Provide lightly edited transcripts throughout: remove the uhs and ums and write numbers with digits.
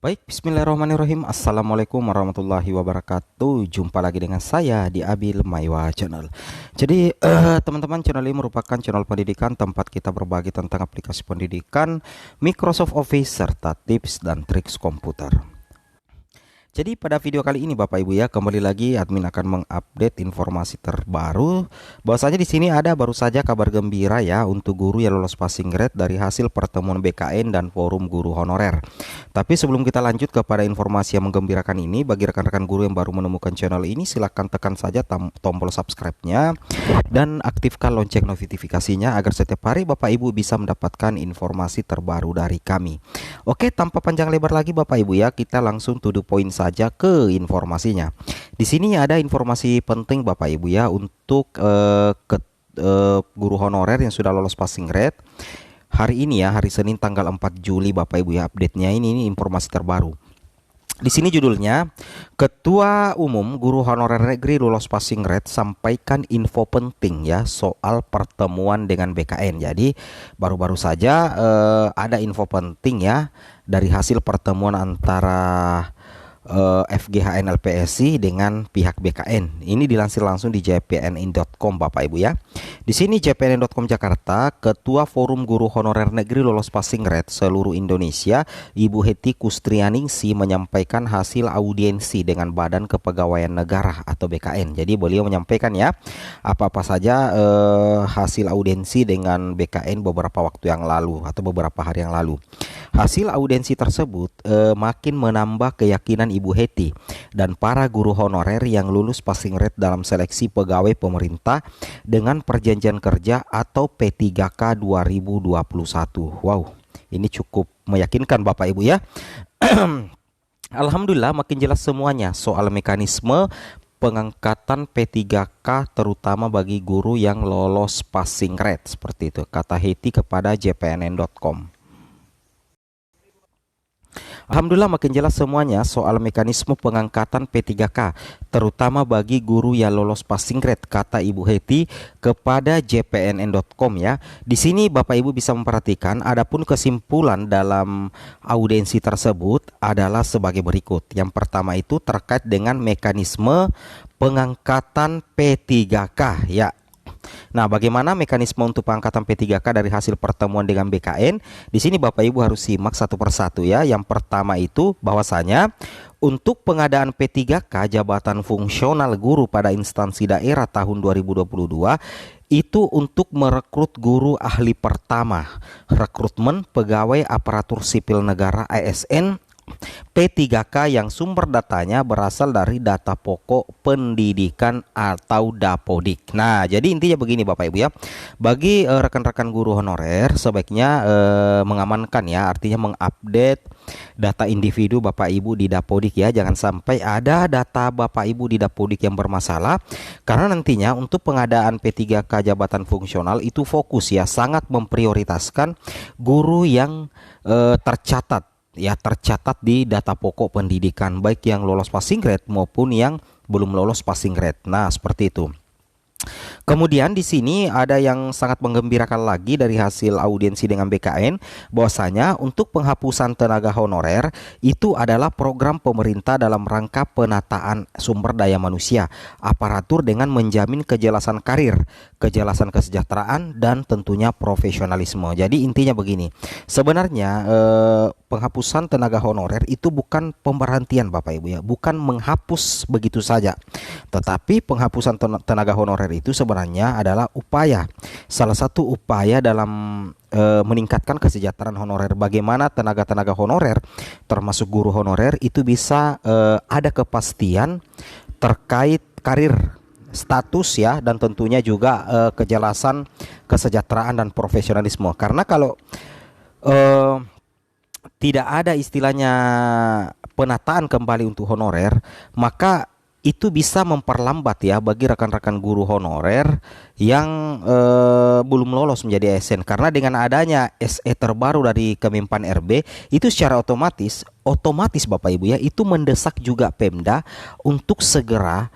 Baik, bismillahirrahmanirrahim. Assalamualaikum warahmatullahi wabarakatuh. Jumpa lagi dengan saya di Abil Maiwa Channel. Jadi teman-teman, channel ini merupakan channel pendidikan tempat kita berbagi tentang aplikasi pendidikan, Microsoft Office, serta tips dan triks komputer. Jadi pada video kali ini Bapak Ibu ya, kembali lagi admin akan mengupdate informasi terbaru. Bahwasanya di sini ada baru saja kabar gembira ya untuk guru yang lolos passing grade dari hasil pertemuan BKN dan forum guru honorer. Tapi sebelum kita lanjut kepada informasi yang menggembirakan ini, bagi rekan-rekan guru yang baru menemukan channel ini, silahkan tekan saja tombol subscribe-nya dan aktifkan lonceng notifikasinya agar setiap hari Bapak Ibu bisa mendapatkan informasi terbaru dari kami. Oke, tanpa panjang lebar lagi Bapak Ibu ya, kita langsung to the point saja ke informasinya. Di sini ada informasi penting Bapak Ibu ya untuk guru honorer yang sudah lolos passing grade. Hari ini ya, hari Senin tanggal 4 Juli Bapak Ibu ya, update-nya ini informasi terbaru. Di sini judulnya, Ketua Umum Guru Honorer Negeri Lolos Passing Grade sampaikan info penting ya soal pertemuan dengan BKN. Jadi baru-baru saja ada info penting ya dari hasil pertemuan antara FGHN LPSI dengan pihak BKN. Ini dilansir langsung di jpnn.com Bapak Ibu ya. Di sini jpnn.com Jakarta, Ketua Forum Guru Honorer Negeri Lolos Passing Grade seluruh Indonesia, Ibu Heti Kustrianingsih menyampaikan hasil audiensi dengan Badan Kepegawaian Negara atau BKN. Jadi beliau menyampaikan ya apa-apa saja hasil audiensi dengan BKN beberapa waktu yang lalu atau beberapa hari yang lalu. Hasil audiensi tersebut makin menambah keyakinan Ibu Heti dan para guru honorer yang lulus passing grade dalam seleksi pegawai pemerintah dengan perjanjian kerja atau P3K 2021. Wow, ini cukup meyakinkan Bapak Ibu ya. Alhamdulillah makin jelas semuanya soal mekanisme pengangkatan P3K terutama bagi guru yang lolos passing grade, seperti itu kata Heti kepada jpnn.com. Alhamdulillah makin jelas semuanya soal mekanisme pengangkatan P3K terutama bagi guru yang lolos passing grade, kata Ibu Heti kepada jpnn.com ya. Di sini Bapak Ibu bisa memperhatikan adapun kesimpulan dalam audiensi tersebut adalah sebagai berikut. Yang pertama itu terkait dengan mekanisme pengangkatan P3K ya. Nah, bagaimana mekanisme untuk pengangkatan P3K dari hasil pertemuan dengan BKN? Di sini Bapak Ibu harus simak satu persatu ya. Yang pertama itu bahwasanya untuk pengadaan P3K jabatan fungsional guru pada instansi daerah tahun 2022 itu untuk merekrut guru ahli pertama, rekrutmen pegawai aparatur sipil negara ASN P3K yang sumber datanya berasal dari data pokok pendidikan atau Dapodik. Nah, jadi intinya begini Bapak Ibu ya. Bagi rekan-rekan guru honorer sebaiknya mengamankan ya, artinya mengupdate data individu Bapak Ibu di Dapodik ya. Jangan sampai ada data Bapak Ibu di Dapodik yang bermasalah, karena nantinya untuk pengadaan P3K jabatan fungsional itu fokus ya, sangat memprioritaskan guru yang tercatat di data pokok pendidikan, baik yang lolos passing grade maupun yang belum lolos passing grade. Nah, seperti itu. Kemudian di sini ada yang sangat menggembirakan lagi dari hasil audiensi dengan BKN, bahwasanya untuk penghapusan tenaga honorer itu adalah program pemerintah dalam rangka penataan sumber daya manusia, aparatur dengan menjamin kejelasan karir, kejelasan kesejahteraan dan tentunya profesionalisme. Jadi intinya begini, sebenarnya penghapusan tenaga honorer itu bukan pemberhentian Bapak Ibu ya, bukan menghapus begitu saja. Tetapi penghapusan tenaga honorer itu sebenarnya adalah salah satu upaya dalam meningkatkan kesejahteraan honorer. Bagaimana tenaga-tenaga honorer termasuk guru honorer itu bisa ada kepastian terkait karir, status ya, dan tentunya juga kejelasan kesejahteraan dan profesionalisme. Karena kalau tidak ada istilahnya penataan kembali untuk honorer, maka itu bisa memperlambat ya bagi rekan-rekan guru honorer yang belum lolos menjadi ASN. Karena dengan adanya SE terbaru dari Kemenpan RB itu secara otomatis Bapak Ibu ya, itu mendesak juga Pemda untuk segera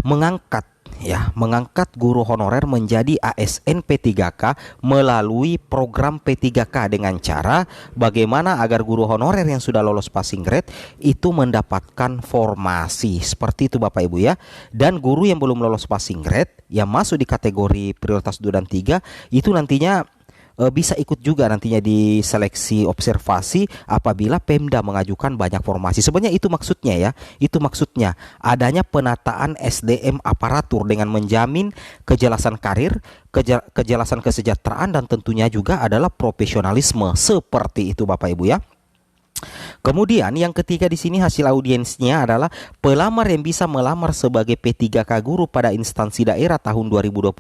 mengangkat ya mengangkat guru honorer menjadi ASN P3K melalui program P3K dengan cara bagaimana agar guru honorer yang sudah lolos passing grade itu mendapatkan formasi seperti itu Bapak Ibu ya. Dan guru yang belum lolos passing grade yang masuk di kategori prioritas 2 dan 3 itu nantinya bisa ikut juga nantinya di seleksi observasi apabila Pemda mengajukan banyak formasi. Sebenarnya itu maksudnya ya, itu maksudnya adanya penataan SDM aparatur dengan menjamin kejelasan karir, kejelasan kesejahteraan dan tentunya juga adalah profesionalisme seperti itu Bapak Ibu ya. Kemudian yang ketiga di sini hasil audiensnya adalah pelamar yang bisa melamar sebagai P3K guru pada instansi daerah tahun 2022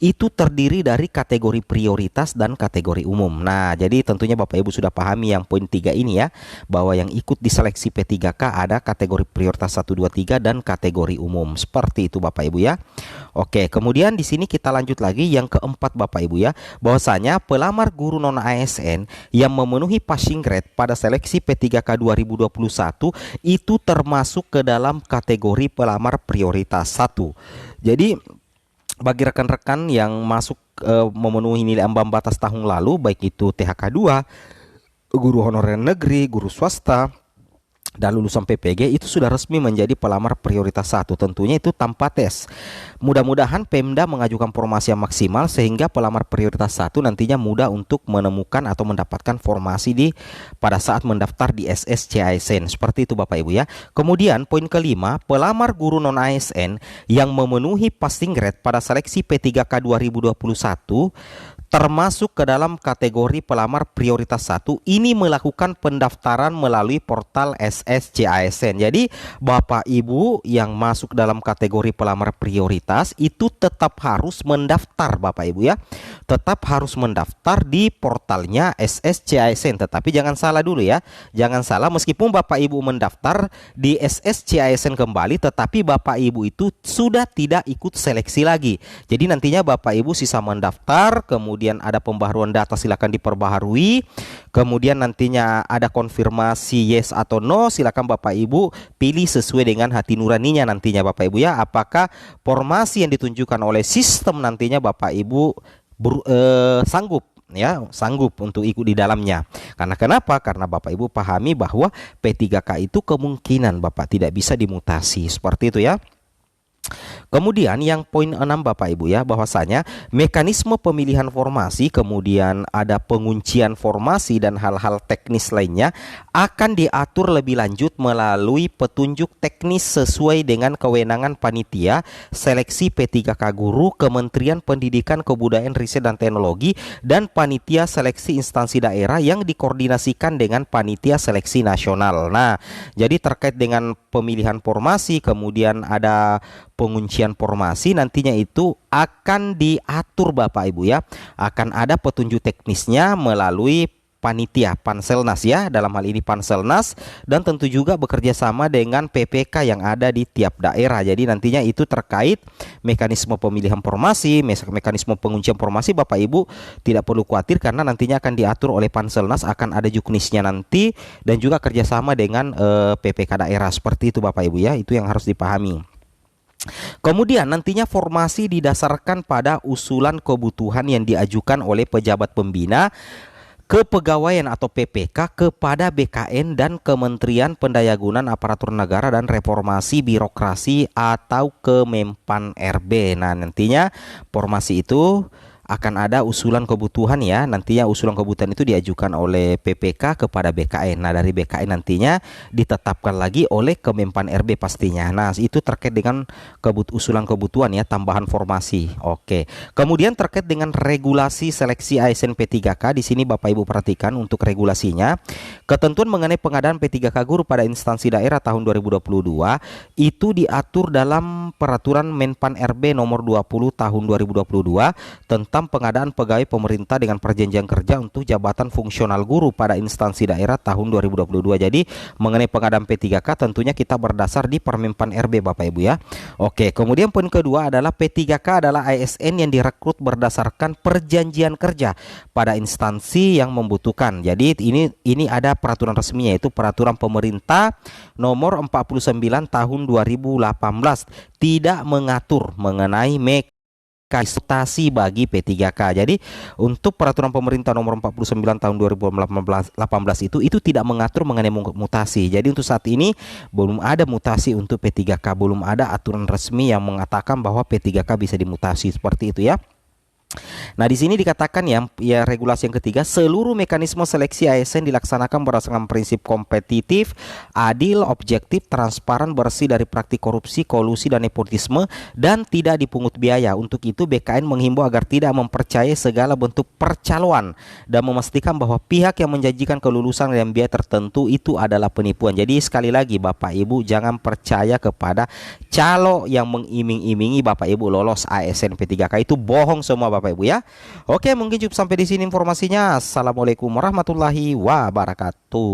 itu terdiri dari kategori prioritas dan kategori umum. Nah, jadi tentunya Bapak Ibu sudah pahami yang poin 3 ini ya, bahwa yang ikut di seleksi P3K ada kategori prioritas 1 2 3 dan kategori umum. Seperti itu Bapak Ibu ya. Oke, kemudian di sini kita lanjut lagi yang keempat Bapak Ibu ya, bahwasanya pelamar guru non ASN yang memenuhi passing grade pada seleksi P3K 2021 itu termasuk ke dalam kategori pelamar prioritas 1. Jadi bagi rekan-rekan yang masuk memenuhi nilai ambang batas tahun lalu, baik itu THK 2, guru honorer negeri, guru swasta dan lulusan PPG itu sudah resmi menjadi pelamar prioritas 1, tentunya itu tanpa tes. Mudah-mudahan Pemda mengajukan formasi yang maksimal sehingga pelamar prioritas 1 nantinya mudah untuk menemukan atau mendapatkan formasi pada saat mendaftar di SSCASN. Seperti itu Bapak Ibu ya. Kemudian poin kelima, pelamar guru non ASN yang memenuhi passing grade pada seleksi P3K 2021 termasuk ke dalam kategori pelamar prioritas 1 ini melakukan pendaftaran melalui portal SSCASN. Jadi Bapak Ibu yang masuk dalam kategori pelamar prioritas itu tetap harus mendaftar Bapak Ibu ya. Tetap harus mendaftar di portalnya SSCASN. Tetapi jangan salah dulu ya. Jangan salah, meskipun Bapak Ibu mendaftar di SSCASN kembali, tetapi Bapak Ibu itu sudah tidak ikut seleksi lagi. Jadi nantinya Bapak Ibu sisa mendaftar, kemudian ada pembaharuan data silakan diperbaharui, kemudian nantinya ada konfirmasi yes atau no, silakan Bapak Ibu pilih sesuai dengan hati nuraninya nantinya Bapak Ibu ya, apakah formasi yang ditunjukkan oleh sistem nantinya Bapak Ibu sanggup ya, sanggup untuk ikut di dalamnya. Karena kenapa? Karena Bapak Ibu pahami bahwa P3K itu kemungkinan Bapak tidak bisa dimutasi seperti itu ya. Kemudian yang poin 6 Bapak Ibu ya, bahwasanya mekanisme pemilihan formasi, kemudian ada penguncian formasi dan hal-hal teknis lainnya akan diatur lebih lanjut melalui petunjuk teknis sesuai dengan kewenangan panitia seleksi P3K guru Kementerian Pendidikan Kebudayaan Riset dan Teknologi dan panitia seleksi instansi daerah yang dikoordinasikan dengan panitia seleksi nasional. Nah, jadi terkait dengan pemilihan formasi, kemudian ada penguncian formasi, nantinya itu akan diatur Bapak Ibu ya. Akan ada petunjuk teknisnya melalui panitia Panselnas ya, dalam hal ini Panselnas, dan tentu juga bekerja sama dengan PPK yang ada di tiap daerah. Jadi nantinya itu terkait mekanisme pemilihan formasi, mekanisme penguncian formasi, Bapak Ibu tidak perlu khawatir karena nantinya akan diatur oleh Panselnas, akan ada juknisnya nanti dan juga kerjasama dengan PPK daerah. Seperti itu Bapak Ibu ya, itu yang harus dipahami. Kemudian nantinya formasi didasarkan pada usulan kebutuhan yang diajukan oleh pejabat pembina Kepegawaian atau PPK kepada BKN dan Kementerian Pendayagunaan Aparatur Negara dan Reformasi Birokrasi atau Kemenpan RB. Nah, nantinya formasi itu akan ada usulan kebutuhan ya. Nantinya usulan kebutuhan itu diajukan oleh PPK kepada BKN. Nah, dari BKN nantinya ditetapkan lagi oleh Kemenpan RB pastinya. Nah, itu terkait dengan usulan kebutuhan ya, tambahan formasi. Oke. Kemudian terkait dengan regulasi seleksi ASN P3K, di sini Bapak Ibu perhatikan untuk regulasinya. Ketentuan mengenai pengadaan P3K guru pada instansi daerah tahun 2022 itu diatur dalam peraturan Menpan RB nomor 20 tahun 2022 tentang dalam pengadaan pegawai pemerintah dengan perjanjian kerja untuk jabatan fungsional guru pada instansi daerah tahun 2022. Jadi mengenai pengadaan P3K tentunya kita berdasar di Permenpan RB Bapak Ibu ya. Oke, kemudian poin kedua adalah P3K adalah ASN yang direkrut berdasarkan perjanjian kerja pada instansi yang membutuhkan. Jadi ini ada peraturan resminya, yaitu peraturan pemerintah nomor 49 tahun 2018 tidak mengatur mengenai mekanisasi bagi P3K. Jadi untuk peraturan pemerintah nomor 49 tahun 2018 itu tidak mengatur mengenai mutasi. Jadi untuk saat ini belum ada mutasi untuk P3K, belum ada aturan resmi yang mengatakan bahwa P3K bisa dimutasi seperti itu ya. Nah, di sini dikatakan ya regulasi yang ketiga, seluruh mekanisme seleksi ASN dilaksanakan berdasarkan prinsip kompetitif, adil, objektif, transparan, bersih dari praktik korupsi, kolusi, dan nepotisme, dan tidak dipungut biaya. Untuk itu BKN menghimbau agar tidak mempercayai segala bentuk percaloan dan memastikan bahwa pihak yang menjanjikan kelulusan dan biaya tertentu itu adalah penipuan. Jadi sekali lagi Bapak Ibu, jangan percaya kepada calo yang mengiming-imingi Bapak Ibu lolos ASN P3K, itu bohong semua Bapak Ibu ya. Oke, mungkin cukup sampai di sini informasinya. Assalamualaikum warahmatullahi wabarakatuh.